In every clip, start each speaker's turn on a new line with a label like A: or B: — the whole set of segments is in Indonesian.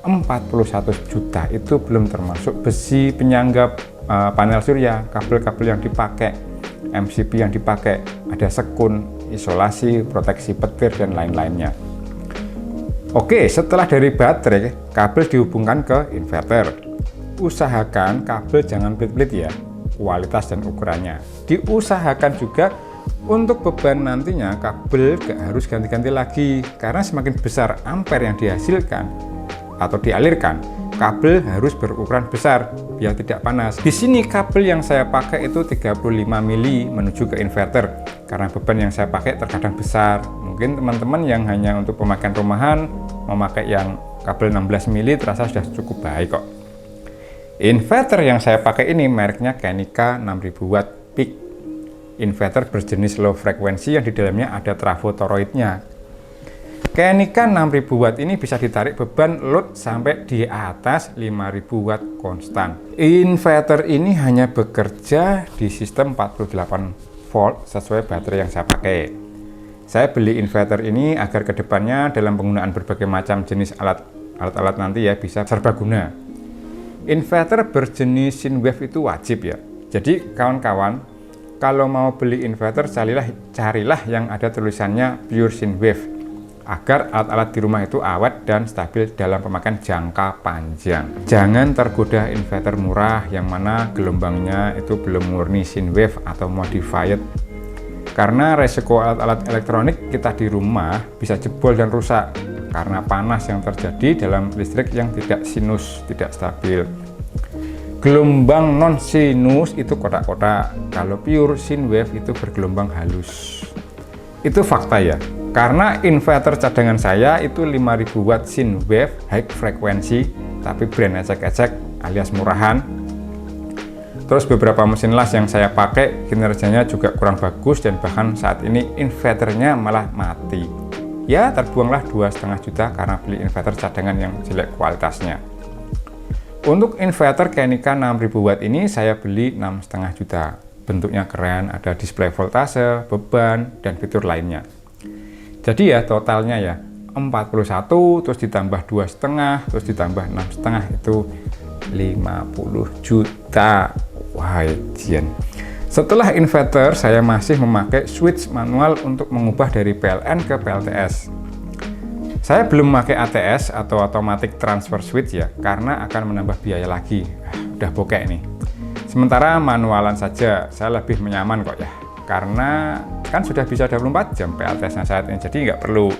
A: 41 juta itu belum termasuk besi penyangga panel surya, kabel-kabel yang dipakai, MCB yang dipakai, ada sekun, isolasi, proteksi petir, dan lain-lainnya. Oke, setelah dari baterai, kabel dihubungkan ke inverter. Usahakan kabel jangan pelit-pelit ya, kualitas dan ukurannya. Diusahakan juga untuk beban nantinya kabel gak harus ganti-ganti lagi, karena semakin besar ampere yang dihasilkan atau dialirkan, kabel harus berukuran besar biar tidak panas. Di sini kabel yang saya pakai itu 35 mili menuju ke inverter, karena beban yang saya pakai terkadang besar. Mungkin teman-teman yang hanya untuk pemakaian rumahan memakai yang kabel 16 mili terasa sudah cukup baik kok. Inverter yang saya pakai ini mereknya Kenica 6000 watt peak. Inverter berjenis low frekuensi yang di dalamnya ada trafo toroidnya. Kenica 6000 watt ini bisa ditarik beban load sampai di atas 5000 watt konstan. Inverter ini hanya bekerja di sistem 48 volt sesuai baterai yang saya pakai. Saya beli inverter ini agar kedepannya dalam penggunaan berbagai macam jenis alat-alat nanti ya bisa serbaguna. Inverter berjenis Sinwave itu wajib ya. Jadi kawan-kawan, kalau mau beli inverter carilah yang ada tulisannya Pure Sinwave, agar alat-alat di rumah itu awet dan stabil dalam pemakaian jangka panjang. Jangan tergoda inverter murah yang mana gelombangnya itu belum murni Sinwave atau modified. Karena resiko alat-alat elektronik kita di rumah bisa jebol dan rusak karena panas yang terjadi dalam listrik yang tidak sinus, tidak stabil. Gelombang non sinus itu kotak-kotak, kalau pure Sinwave itu bergelombang halus. Itu fakta ya. Karena inverter cadangan saya itu 5000 watt Sinwave high frekuensi, tapi brand ecek-ecek alias murahan. Terus beberapa mesin las yang saya pakai kinerjanya juga kurang bagus, dan bahkan saat ini inverternya malah mati. Ya terbuanglah 2,5 juta karena beli inverter cadangan yang jelek kualitasnya. Untuk inverter Kenica 6000 watt ini saya beli 6,5 juta. Bentuknya keren, ada display voltase, beban, dan fitur lainnya. Jadi ya totalnya ya 41 terus ditambah 2,5 terus ditambah 6,5 itu 50 juta. Wah, Jian. Setelah inverter saya masih memakai switch manual untuk mengubah dari PLN ke PLTS. Saya belum memakai ATS atau automatic transfer switch ya, karena akan menambah biaya lagi. Udah bokeh nih. Sementara manualan saja saya lebih menyaman kok ya, karena kan sudah bisa 24 jam PLTS-nya saat ini, jadi nggak perlu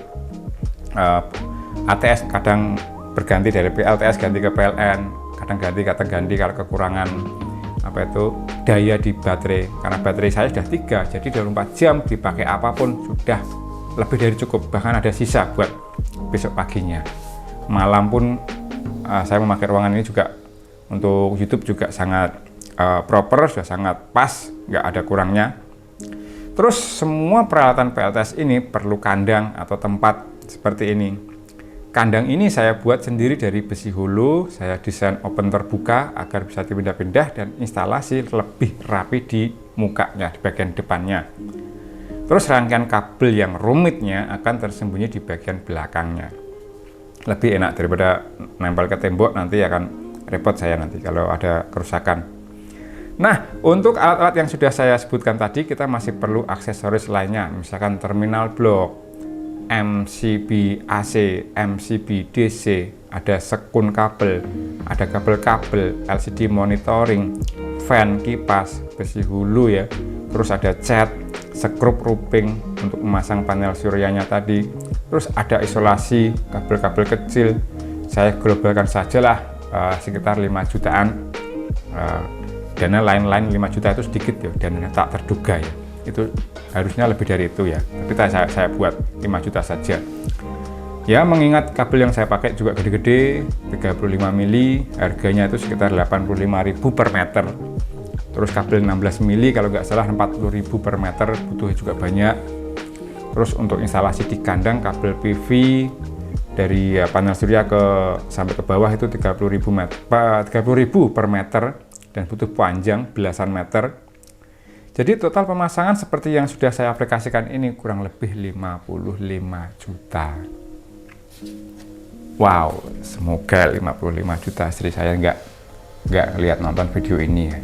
A: ATS kadang berganti dari PLTS ganti ke PLN, kadang ganti kalau kekurangan apa itu daya di baterai, karena baterai saya sudah 3, jadi 24 jam dipakai apapun sudah lebih dari cukup, bahkan ada sisa buat besok paginya. Malam pun saya memakai ruangan ini juga untuk YouTube juga sangat proper, sudah sangat pas, nggak ada kurangnya. Terus semua peralatan PLTS ini perlu kandang atau tempat seperti ini. Kandang ini saya buat sendiri dari besi hulu, saya desain open terbuka agar bisa dipindah-pindah dan instalasi lebih rapi di mukanya, di bagian depannya. Terus rangkaian kabel yang rumitnya akan tersembunyi di bagian belakangnya. Lebih enak daripada nempel ke tembok, nanti akan repot saya nanti kalau ada kerusakan. Nah, untuk alat-alat yang sudah saya sebutkan tadi, kita masih perlu aksesoris lainnya, misalkan terminal blok, MCB AC, MCB DC, ada sekun kabel, ada kabel-kabel, LCD monitoring, fan, kipas, besi hulu ya, terus ada cat, skrup ruping untuk memasang panel suryanya tadi, terus ada isolasi, kabel-kabel kecil, saya globalkan sajalah sekitar 5 jutaan. Dana lain-lain 5 juta itu sedikit ya, dan tak terduga ya, itu harusnya lebih dari itu ya, tapi saya buat 5 juta saja ya, mengingat kabel yang saya pakai juga gede-gede 35 mili, harganya itu sekitar 85.000 per meter. Terus kabel 16 mili kalau nggak salah 40.000 per meter, butuhnya juga banyak. Terus untuk instalasi di kandang kabel PV dari panel surya sampai ke bawah itu 30.000 per meter, dan butuh panjang belasan meter. Jadi total pemasangan seperti yang sudah saya aplikasikan ini kurang lebih 55 juta. Wow, semoga 55 juta istri saya nggak lihat nonton video ini ya.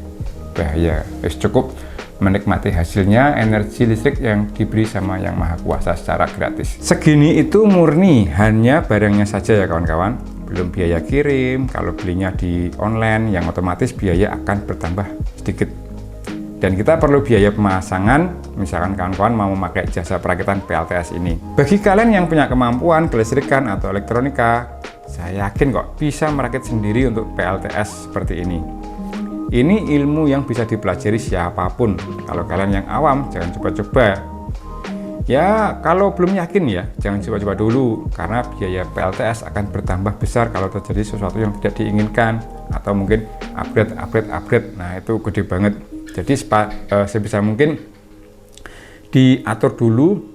A: Bahaya. Cukup menikmati hasilnya energi listrik yang diberi sama Yang Maha Kuasa secara gratis. Segini itu murni hanya barangnya saja ya kawan-kawan, belum biaya kirim. Kalau belinya di online yang otomatis biaya akan bertambah sedikit. Dan kita perlu biaya pemasangan, misalkan kawan-kawan mau memakai jasa perakitan PLTS ini. Bagi kalian yang punya kemampuan kelistrikan atau elektronika, saya yakin kok bisa merakit sendiri untuk PLTS seperti ini. Ini ilmu yang bisa dipelajari siapapun. Kalau kalian yang awam, jangan coba-coba. Ya, kalau belum yakin ya, jangan coba-coba dulu. Karena biaya PLTS akan bertambah besar kalau terjadi sesuatu yang tidak diinginkan. Atau mungkin upgrade. Nah, itu gede banget. Jadi sebisa mungkin diatur dulu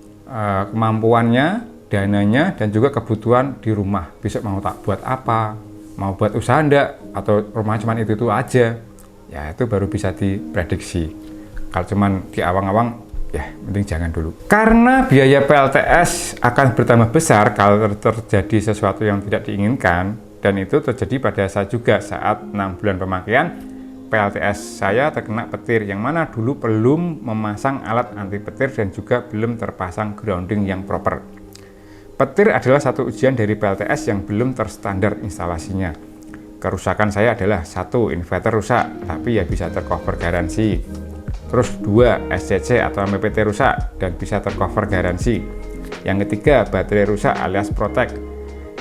A: kemampuannya, dananya, dan juga kebutuhan di rumah. Besok mau tak buat apa? Mau buat usaha enggak? Atau rumah cuman itu aja? Ya itu baru bisa diprediksi. Kalau cuman di awang-awang, ya mending jangan dulu. Karena biaya PLTS akan bertambah besar kalau terjadi sesuatu yang tidak diinginkan, dan itu terjadi pada saya juga saat 6 bulan pemakaian. PLTS saya terkena petir, yang mana dulu belum memasang alat anti petir dan juga belum terpasang grounding yang proper. Petir adalah satu ujian dari PLTS yang belum terstandar instalasinya. Kerusakan saya adalah 1. Inverter rusak, tapi ya bisa tercover garansi. Terus 2. SCC atau MPPT rusak dan bisa tercover garansi. Yang ketiga, baterai rusak alias protek.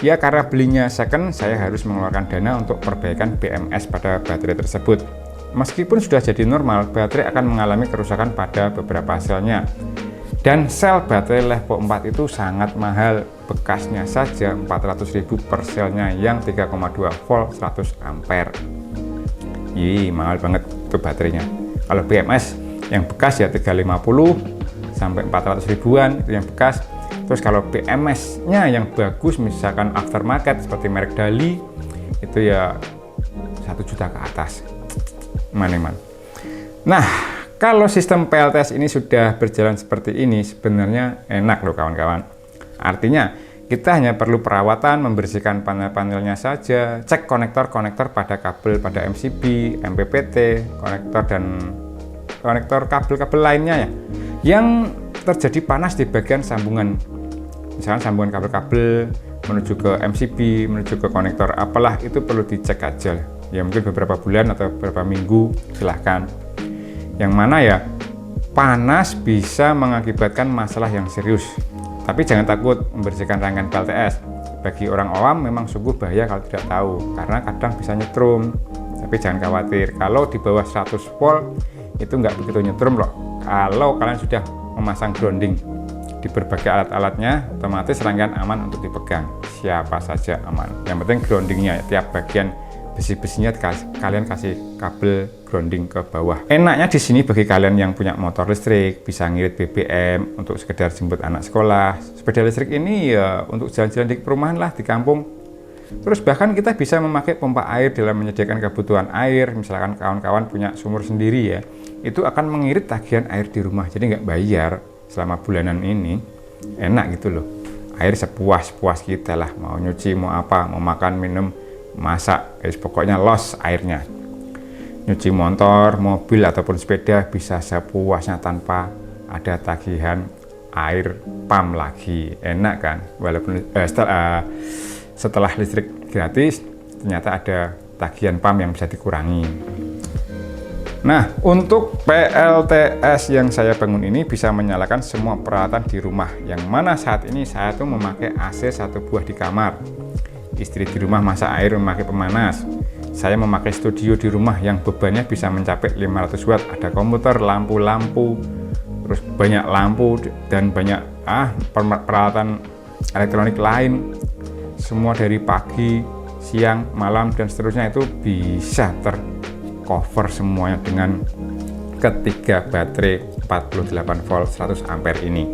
A: Ya karena belinya second, saya harus mengeluarkan dana untuk perbaikan BMS pada baterai tersebut. Meskipun sudah jadi normal, baterai akan mengalami kerusakan pada beberapa selnya. Dan sel baterai Levo 4 itu sangat mahal, bekasnya saja 400.000 per selnya yang 3,2 volt 100 ampere. Mahal banget itu baterainya. Kalau BMS yang bekas ya 350 sampai 400 ribuan itu yang bekas. Terus kalau BMS-nya yang bagus, misalkan aftermarket seperti merek Dali, itu ya 1 juta ke atas. Man. Nah, kalau sistem PLTS ini sudah berjalan seperti ini, sebenarnya enak loh kawan-kawan. Artinya, kita hanya perlu perawatan, membersihkan panel-panelnya saja, cek konektor-konektor pada kabel, pada MCB, MPPT, konektor dan konektor kabel-kabel lainnya ya, yang terjadi panas di bagian sambungan. Misalkan sambungan kabel-kabel menuju ke MCB, menuju ke konektor apalah, itu perlu dicek aja. Ya mungkin beberapa bulan atau beberapa minggu, silahkan. Yang mana ya, panas bisa mengakibatkan masalah yang serius. Tapi jangan takut membersihkan rangkaian PLTS. Bagi orang awam memang sungguh bahaya kalau tidak tahu, karena kadang bisa nyetrum. Tapi jangan khawatir, kalau di bawah 100 volt itu nggak begitu nyetrum loh. Kalau kalian sudah memasang grounding di berbagai alat-alatnya, otomatis rangkaian aman untuk dipegang. Siapa saja aman. Yang penting groundingnya, tiap bagian besi-besinya kalian kasih kabel grounding ke bawah. Enaknya di sini bagi kalian yang punya motor listrik, bisa ngirit BBM untuk sekedar jemput anak sekolah. Sepeda listrik ini ya untuk jalan-jalan di perumahan lah, di kampung. Terus bahkan kita bisa memakai pompa air dalam menyediakan kebutuhan air. Misalkan kawan-kawan punya sumur sendiri ya, itu akan mengirit tagihan air di rumah, jadi nggak bayar selama bulanan ini. Enak gitu loh. Air sepuas-puas kita lah, mau nyuci, mau apa, mau makan, minum, masak, pokoknya los airnya. Nyuci motor, mobil ataupun sepeda bisa sepuasnya tanpa ada tagihan air pam lagi. Enak kan? Walaupun setelah listrik gratis, ternyata ada tagihan pam yang bisa dikurangi. Nah, untuk PLTS yang saya bangun ini bisa menyalakan semua peralatan di rumah, yang mana saat ini saya tuh memakai AC 1 buah di kamar. Istri di rumah masak air memakai pemanas. Saya memakai studio di rumah yang bebannya bisa mencapai 500 watt. Ada komputer, lampu-lampu, terus banyak lampu dan banyak peralatan elektronik lain. Semua dari pagi, siang, malam dan seterusnya itu bisa tercover semuanya dengan ketiga baterai 48 volt 100 ampere ini.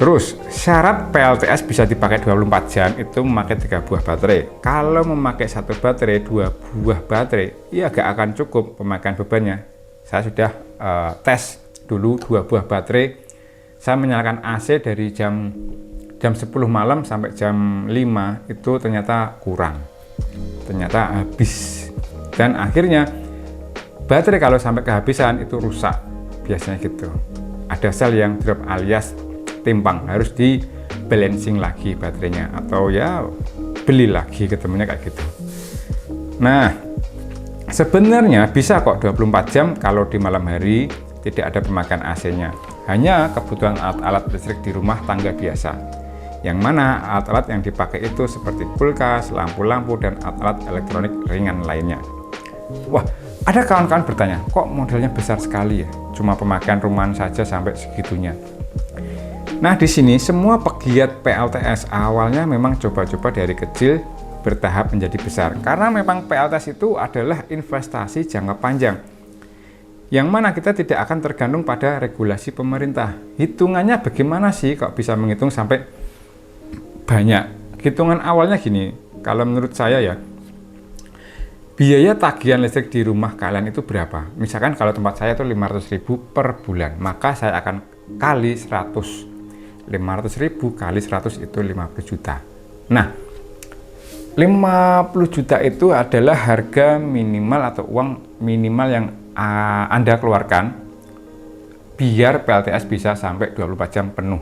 A: Terus, syarat PLTS bisa dipakai 24 jam itu memakai 3 buah baterai. Kalau memakai 1 baterai, 2 buah baterai, ya agak akan cukup pemakaian bebannya. Saya sudah tes dulu 2 buah baterai. Saya menyalakan AC dari jam jam 10 malam sampai jam 5 itu ternyata kurang, ternyata habis, dan akhirnya baterai kalau sampai kehabisan itu rusak, biasanya gitu. Ada sel yang drop alias timpang, harus di balancing lagi baterainya, atau ya beli lagi, ketemunya kayak gitu. Nah, sebenarnya bisa kok 24 jam kalau di malam hari tidak ada pemakaian AC-nya, hanya kebutuhan alat-alat listrik di rumah tangga biasa, yang mana alat-alat yang dipakai itu seperti kulkas, lampu-lampu, dan alat-alat elektronik ringan lainnya. Wah, ada kawan-kawan bertanya, kok modelnya besar sekali ya? Cuma pemakaian rumahan saja sampai segitunya. Nah, di sini semua pegiat PLTS awalnya memang coba-coba dari kecil bertahap menjadi besar. Karena memang PLTS itu adalah investasi jangka panjang, yang mana kita tidak akan tergantung pada regulasi pemerintah. Hitungannya bagaimana sih kok bisa menghitung sampai banyak? Hitungan awalnya gini, kalau menurut saya ya, biaya tagihan listrik di rumah kalian itu berapa? Misalkan kalau tempat saya itu 500.000 per bulan, maka saya akan kali 100. 500.000 kali 100 itu 50 juta. Nah, 50 juta itu adalah harga minimal atau uang minimal yang Anda keluarkan biar PLTS bisa sampai 24 jam penuh.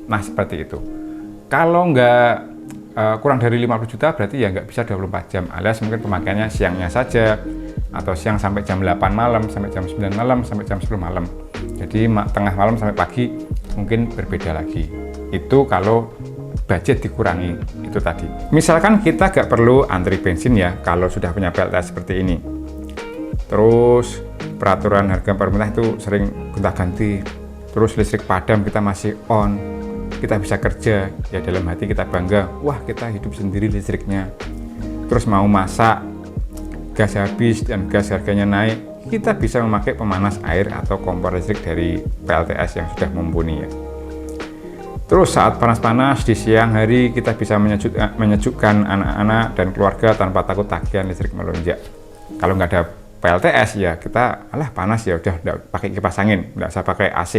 A: Nah, seperti itu. Kalau nggak kurang dari 50 juta berarti ya nggak bisa 24 jam, alias mungkin pemakaiannya siangnya saja, atau siang sampai jam 8 malam, sampai jam 9 malam, sampai jam 10 malam. Jadi tengah malam sampai pagi mungkin berbeda lagi. Itu kalau budget dikurangi itu tadi. Misalkan kita nggak perlu antri bensin ya kalau sudah punya PLTS seperti ini. Terus peraturan harga pemerintah itu sering gonta-ganti. Terus listrik padam kita masih on, kita bisa kerja, ya dalam hati kita bangga, wah kita hidup sendiri listriknya. Terus mau masak, gas habis dan gas harganya naik, kita bisa memakai pemanas air atau kompor listrik dari PLTS yang sudah mumpuni ya. Terus saat panas-panas di siang hari kita bisa menyejukkan anak-anak dan keluarga tanpa takut tagihan listrik melonjak. Kalau nggak ada PLTS ya kita, alah panas ya udah nggak pakai kipas angin, nggak usah pakai AC,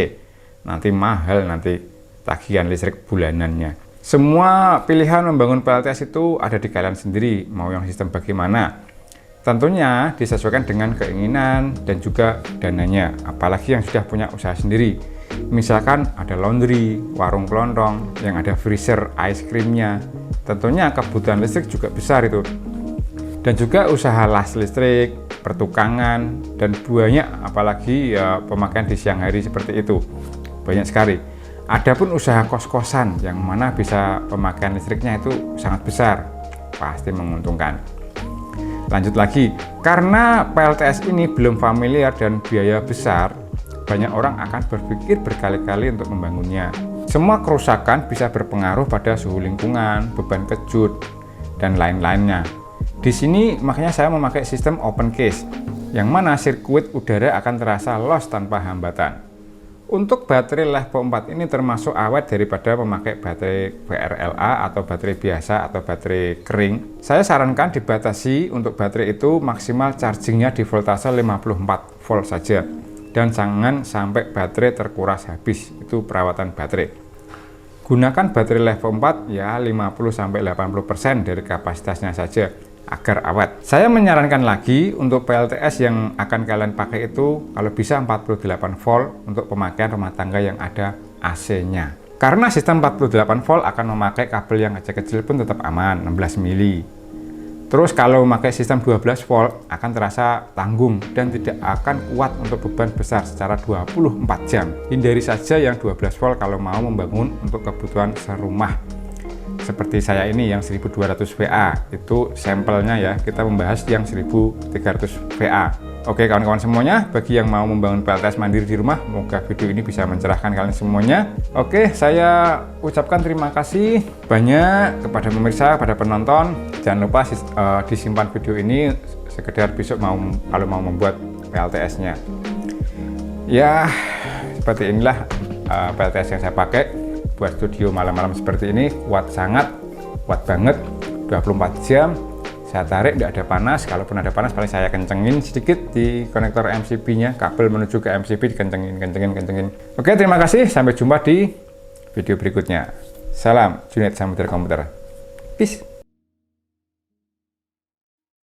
A: nanti mahal nanti tagihan listrik bulanannya. Semua pilihan membangun PLTS itu ada di kalian sendiri, mau yang sistem bagaimana. Tentunya disesuaikan dengan keinginan dan juga dananya, apalagi yang sudah punya usaha sendiri. Misalkan ada laundry, warung kelontong, yang ada freezer, ice creamnya. Tentunya kebutuhan listrik juga besar itu. Dan juga usaha las listrik, pertukangan, dan banyak, apalagi ya pemakaian di siang hari seperti itu. Banyak sekali. Adapun usaha kos-kosan yang mana bisa pemakaian listriknya itu sangat besar, pasti menguntungkan. Lanjut lagi, karena PLTS ini belum familiar dan biaya besar, banyak orang akan berpikir berkali-kali untuk membangunnya. Semua kerusakan bisa berpengaruh pada suhu lingkungan, beban kejut, dan lain-lainnya. Di sini makanya saya memakai sistem open case, yang mana sirkuit udara akan terasa los tanpa hambatan. Untuk baterai Levo 4 ini termasuk awet daripada memakai baterai VRLA atau baterai biasa atau baterai kering. Saya sarankan dibatasi untuk baterai itu maksimal chargingnya di voltase 54 volt saja. Dan jangan sampai baterai terkuras habis, itu perawatan baterai. Gunakan baterai Levo 4 ya 50-80% dari kapasitasnya saja agar awet. Saya menyarankan lagi untuk PLTS yang akan kalian pakai itu kalau bisa 48 volt untuk pemakaian rumah tangga yang ada AC-nya. Karena sistem 48 volt akan memakai kabel yang kecil-kecil pun tetap aman, 16 mili. Terus kalau memakai sistem 12 volt akan terasa tanggung dan tidak akan kuat untuk beban besar secara 24 jam. Hindari saja yang 12 volt kalau mau membangun untuk kebutuhan serumah. Seperti saya ini yang 1200 VA, itu sampelnya ya, kita membahas yang 1300 VA. Oke kawan-kawan semuanya, bagi yang mau membangun PLTS mandiri di rumah, semoga video ini bisa mencerahkan kalian semuanya. Oke, saya ucapkan terima kasih banyak kepada pemirsa, kepada penonton. Jangan lupa disimpan video ini sekedar besok kalau mau membuat PLTS-nya. Ya, seperti inilah PLTS yang saya pakai buat studio malam-malam seperti ini. Kuat banget, 24 jam. Saya tarik, tidak ada panas. Kalaupun ada panas, paling saya kencengin sedikit di konektor MCB-nya, kabel menuju ke MCB dikencengin. Oke, terima kasih. Sampai jumpa di video berikutnya. Salam Junaid Samudra Komputer. Peace.